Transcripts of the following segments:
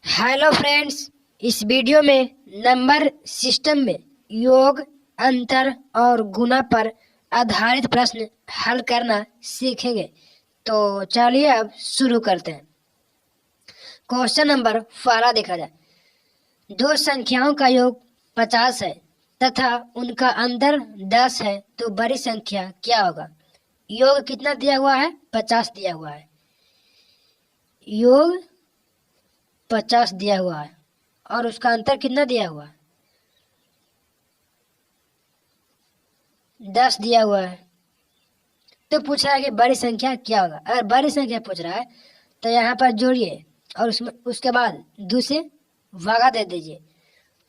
Hello friends, इस video में number system में योग, अंतर और गुणा पर आधारित प्रश्न हल करना सीखेंगे। तो चलिए अब शुरू करते हैं। क्वेश्चन नंबर 12 देखा जाए। दो संख्याओं का योग 50 है तथा उनका अंतर 10 है, तो बड़ी संख्या क्या होगा? योग कितना दिया हुआ है? 50 दिया हुआ है। योग 50 दिया हुआ है और उसका अंतर कितना दिया हुआ है? 10 दिया हुआ है। तो पूछ रहा है कि बड़ी संख्या क्या होगा। अगर बड़ी संख्या पूछ रहा है तो यहाँ पर जोड़िए और उसमें उसके बाद 2 से भागा दे दीजिए।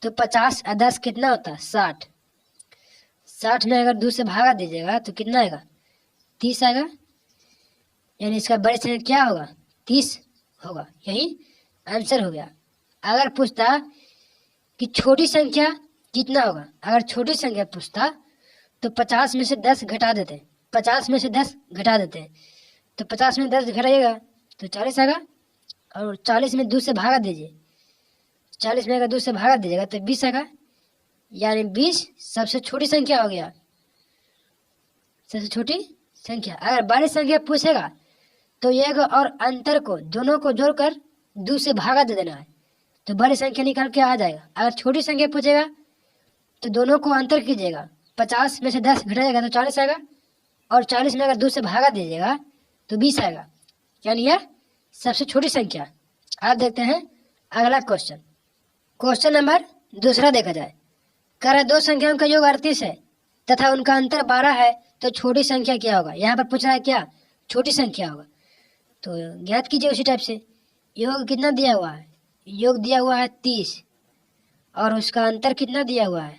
तो 50 और 10 कितना होता है? 60। 60 में अगर 2 से भागा दीजिएगा तो कितना आएगा? 30 आएगा। यानी इसका बड़ी संख्या क्या होगा? 30 होगा। यही आंसर हो गया। अगर पूछता कि छोटी संख्या कितना होगा, अगर छोटी संख्या पूछता तो 50 में से 10 घटा देते। 50 में से 10 घटा देते तो 50 में 10 घटाइएगा तो 40 आएगा और 40 में 2 से भागा दीजिए। 40 में अगर 2 से भागा दीजिएगा तो 20 आएगा। यानी 20 सबसे छोटी संख्या हो गया, सबसे छोटी संख्या। अगर बड़ी संख्या पूछेगा तो योग और अंतर को दोनों को जोड़कर 2 से भागा दे देना है, तो बड़ी संख्या निकाल के आ जाएगा। अगर छोटी संख्या पूछेगा तो दोनों को अंतर कीजिएगा। 50 में से 10 घटाइएगा तो 40 आएगा और 40 में अगर 2 से भागा दीजिएगा तो 20 आएगा। यानी यह सबसे छोटी संख्या। आप देखते हैं अगला क्वेश्चन। क्वेश्चन नंबर 2 देखा जाए। कह रहा है दो संख्याओं का योग 38 है तथा उनका अंतर 12 है, तो छोटी संख्या क्या होगा? यहाँ पर पूछ रहा है क्या छोटी संख्या होगा, तो ज्ञात कीजिए उसी टाइप से। योग कितना दिया हुआ है? योग दिया हुआ है 30 और उसका अंतर कितना दिया हुआ है?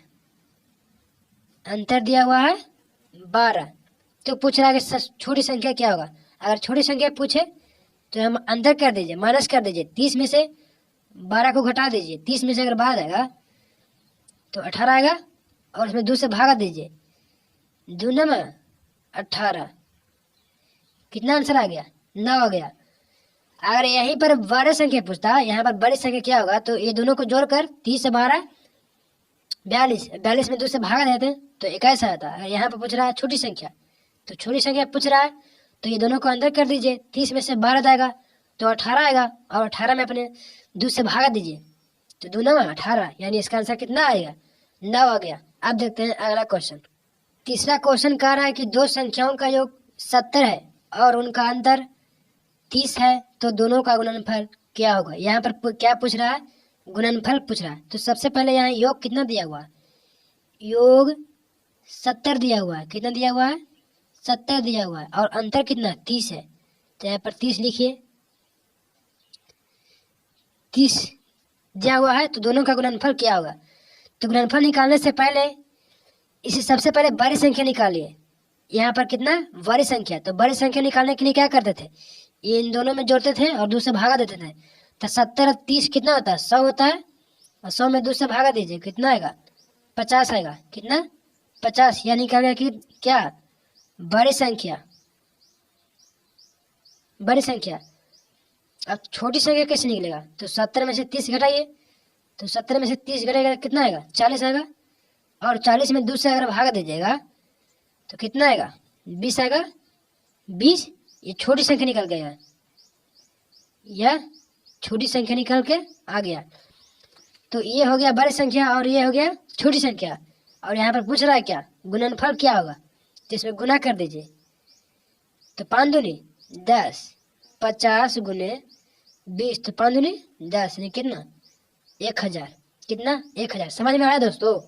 अंतर दिया हुआ है 12। तो पूछ रहा है कि छोटी संख्या क्या होगा? अगर छोटी संख्या पूछे तो हम अंतर कर दीजिए, माइनस कर दीजिए। 30 में से 12 को घटा दीजिए। 30 में से अगर 12 आएगा तो 18 आएगा और उसमें 2 से भागा दीजिए। 2 9 18, कितना आंसर आ गया? 9 आ गया। अगर यहीं पर बड़ी संख्या पूछता, यहाँ पर बड़ी संख्या क्या होगा, तो ये दोनों को जोड़कर 30 से 12 42, 42 में 2 से भागा देते तो 21 आता। अगर यहाँ पर पूछ रहा है छोटी संख्या, तो छोटी संख्या पूछ रहा है तो ये दोनों को अंदर कर दीजिए। 30 में से 12 जाएगा तो 18 आएगा और 18 में अपने 2 से भागा दीजिए तो 2 9 18, यानी इसका आंसर कितना आएगा? 9 आ गया। अब देखते हैं अगला क्वेश्चन। तीसरा क्वेश्चन कह रहा है कि दो संख्याओं का योग 70 है और उनका अंतर 30 है, तो दोनों का गुणनफल क्या होगा? यहाँ पर क्या पूछ रहा है? गुणनफल पूछ रहा है। तो सबसे पहले यहाँ योग कितना दिया हुआ है? योग 70 दिया हुआ है। कितना दिया हुआ है? 70 दिया हुआ है और अंतर कितना? 30 है। तो यहाँ पर 30 लिखिए। 30 दिया हुआ है तो दोनों का गुणनफल क्या होगा? तो गुणनफल निकालने से पहले इसे सबसे पहले बड़ी संख्या निकालिए। यहाँ पर कितना? बड़ी संख्या। तो बड़ी संख्या निकालने के लिए क्या करते थे? ये इन दोनों में जोड़ते थे और 2 से भागा देते थे। तो 70 और 30 कितना होता है? 100 होता है और 100 में 2 से भागा दीजिए, कितना आएगा? 50 आएगा। कितना? 50। यानी निकाल गया कि क्या? बड़ी संख्या। बड़ी संख्या। अब छोटी संख्या कैसे निकलेगा? तो 70 में से 30 घटाइए, तो 70 में से 30 घटाएगा कितना आएगा? 40 आएगा और 40 में 2 से अगर भागा दीजिएगा तो कितना आएगा? 20 आएगा। 20, ये छोटी संख्या निकल गया, यह छोटी संख्या निकल के आ गया। तो ये हो गया बड़ी संख्या और ये हो गया छोटी संख्या। और यहाँ पर पूछ रहा है क्या? गुणनफल क्या होगा? तो इसमें गुना कर दीजिए। तो 5 दूनी 10, 50 गुने 20, तो 5 दूनी 10, यानी कितना? 1000। कितना? 1000। समझ में आया दोस्तों?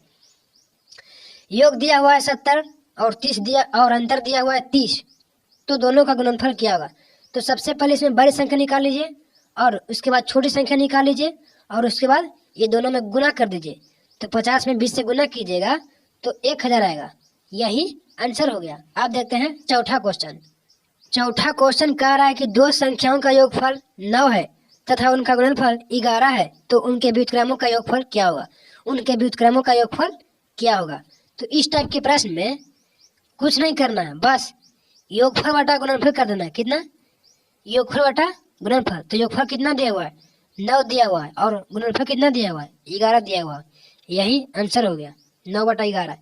योग दिया हुआ है 70 और 30 दिया और अंतर दिया हुआ है 30, तो दोनों का गुणनफल क्या होगा? तो सबसे पहले इसमें बड़ी संख्या निकाल लीजिए और उसके बाद छोटी संख्या निकाल लीजिए और उसके बाद ये दोनों में गुना कर दीजिए। तो 50 में 20 से गुना कीजिएगा तो 1000 आएगा। यही आंसर हो गया। आप देखते हैं चौथा क्वेश्चन। चौथा क्वेश्चन कह रहा है कि दो संख्याओं का योगफल 9 है तथा उनका गुणनफल 11 है, तो उनके व्युत्क्रमों का योगफल क्या होगा? उनके व्युत्क्रमों का योगफल क्या होगा? तो इस टाइप के प्रश्न में कुछ नहीं करना है, बस योगफल बटा गुणनफल कर देना है। कितना? योगफल बटा गुणनफल। तो योगफल कितना दिया हुआ है? 9 दिया हुआ है और गुणनफल कितना दिया हुआ है, 11 दिया हुआ है। यही आंसर हो गया 9/11।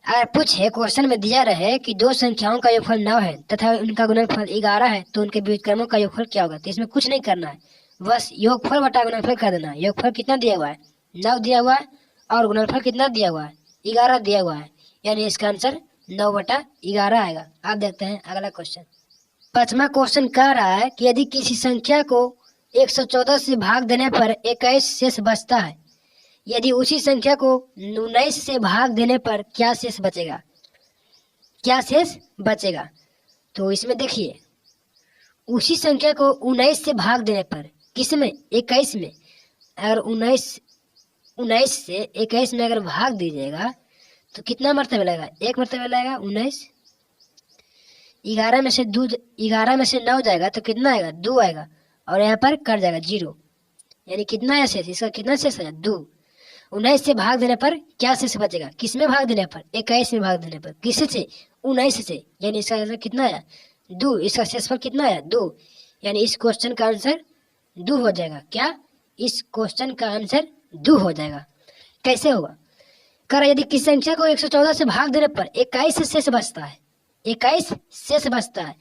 अगर पूछे क्वेश्चन में दिया रहे कि दो संख्याओं का योगफल 9 है तथा उनका गुणनफल 11 है तो उनके व्युत्क्रमों का योगफल क्या होगा, तो इसमें कुछ नहीं करना है, बस योगफल बटा गुणनफल कर देना है। योगफल कितना दिया हुआ है, 9 दिया हुआ है और गुणनफल कितना दिया हुआ है, 11 दिया हुआ है, यानी इसका आंसर 9/11 आएगा। आप देखते हैं अगला क्वेश्चन। 5वां क्वेश्चन कह रहा है कि यदि किसी संख्या को 114 से भाग देने पर 21 शेष बचता है, यदि उसी संख्या को 19 से भाग देने पर क्या शेष बचेगा, क्या शेष बचेगा। तो इसमें देखिए, उसी संख्या को 19 से भाग देने पर, किसमें, 21 में, अगर 19 से 21 में अगर भाग दीजिएगा तो कितना मरतबा लगेगा, 1 मरतबा लगेगा। 19 11 में से 9 जाएगा तो कितना आएगा, 2 आएगा और यहाँ पर कट जाएगा 0, यानी कितना है शेष, इसका कितना शेष है, 2। 19 से भाग देने पर क्या शेष बचेगा, किसमें भाग देने पर, 21 में भाग देने पर, किससे से, 19 से, यानी इसका आंसर कितना है, 2। इसका शेषफल कितना है, 2, यानी इस क्वेश्चन का आंसर 2 हो जाएगा। क्या, इस क्वेश्चन का आंसर 2 हो जाएगा। कैसे होगा, कर यदि किसी संख्या को 114 से भाग देने पर 21 शेष बचता है, 21 शेष बचता है,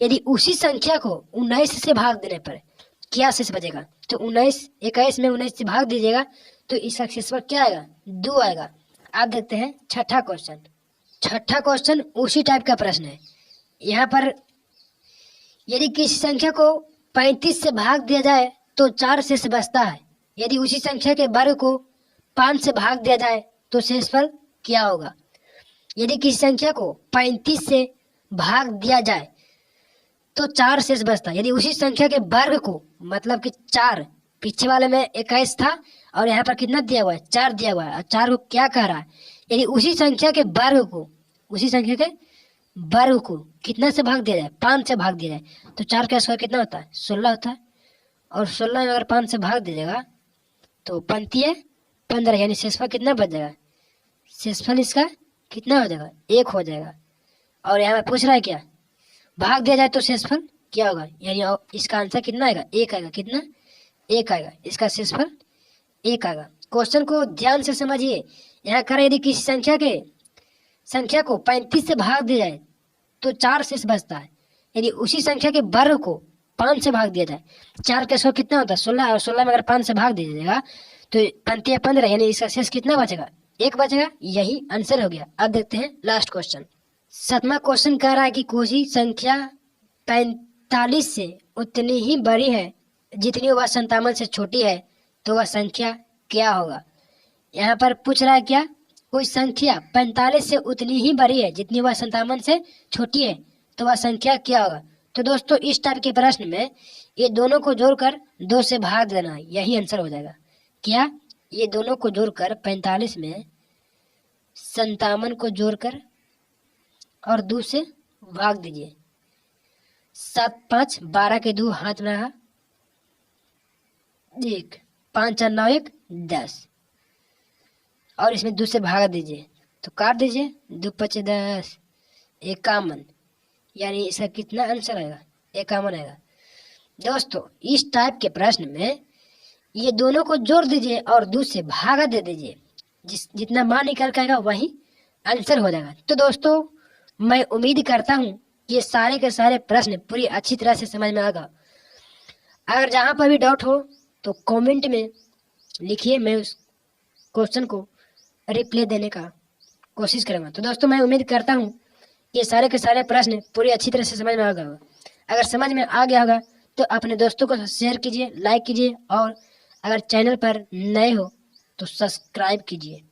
यदि उसी संख्या को 19 से भाग देने पर क्या शेष बचेगा, तो 21 में 19 से भाग दीजिएगा तो इसका शेषफल क्या आएगा, 2 आएगा। आप देखते हैं 6ठा क्वेश्चन। 6ठा क्वेश्चन उसी टाइप का प्रश्न है। यहाँ पर यदि किसी संख्या को 35 से भाग दिया जाए तो 4 शेष बचता है, यदि उसी संख्या के वर्ग को 5 से भाग दिया जाए तो शेषफल क्या होगा। यदि किसी संख्या को 35 से भाग दिया जाए तो 4 शेष बचता है, यदि उसी संख्या के वर्ग को, मतलब कि 4, पीछे वाले में 21 था और यहाँ पर कितना दिया हुआ है, 4 दिया हुआ है, और 4 को क्या कह रहा है, यदि उसी संख्या के वर्ग को, उसी संख्या के वर्ग को कितना से भाग दिया जाए, 5 से भाग दिया जाए तो 4 का स्क्वायर कितना होता है, 16 होता है, और 16 में अगर 5 से भाग दीजिएगा तो 5 15, यानी शेषफल कितना बच जाएगा, शेषफल इसका कितना हो जाएगा, 1 हो जाएगा। और यहाँ पे पूछ रहा है क्या, भाग दिया जाए तो शेषफल क्या होगा, यानी इसका आंसर कितना आएगा, 1 आएगा। कितना, 1 आएगा, इसका शेषफल 1 आएगा। क्वेश्चन को ध्यान से समझिए। यहाँ कर यदि किसी संख्या को 35 से भाग दिया जाए तो 4 शेष बचता है, यदि उसी संख्या के वर्ग को 5 से भाग दिया जाए, 4 का स्क्वायर कितना होता है, 16, और 16 में अगर 5 से भाग दीजिएगा तो 5 15, यानी इसका शेष कितना बचेगा, 1 बचेगा। यही आंसर हो गया। अब देखते हैं लास्ट क्वेश्चन। 7वां क्वेश्चन कह रहा है कि कोई संख्या 45 से उतनी ही बड़ी है जितनी वह 57 से छोटी है तो वह संख्या क्या होगा। यहाँ पर पूछ रहा है क्या, कोई संख्या 45 से उतनी ही बड़ी है जितनी वह 57 से छोटी है तो वह संख्या क्या होगा। तो दोस्तों, इस टाइप के प्रश्न में ये दोनों को जोड़कर 2 से भाग देना है, यही आंसर हो जाएगा। क्या, ये दोनों को जोड़कर 45 में 57 को जोड़कर और 2 से भाग दीजिए। 7 5 12 के 2 हाथ में रहा, 1 5 4 9 1 10, और इसमें 2 से भाग दीजिए तो काट दीजिए, 2 5 10, 51, यानी इसका कितना आंसर आएगा, 51 आएगा। दोस्तों, इस टाइप के प्रश्न में ये दोनों को जोड़ दीजिए और 2 से भागा दे दीजिए, जितना मान निकल के आएगा वही आंसर हो जाएगा। तो दोस्तों, मैं उम्मीद करता हूँ ये सारे के सारे प्रश्न पूरी अच्छी तरह से समझ में आ गया। अगर जहाँ पर भी डाउट हो तो कमेंट में लिखिए, मैं उस क्वेश्चन को रिप्लाई देने का कोशिश करूँगा। तो दोस्तों, मैं उम्मीद करता हूँ ये सारे के सारे प्रश्न पूरी अच्छी तरह से समझ में आ गया होगा। अगर समझ में आ गया होगा तो अपने दोस्तों को शेयर कीजिए, लाइक कीजिए, और अगर चैनल पर नए हो तो सब्सक्राइब कीजिए।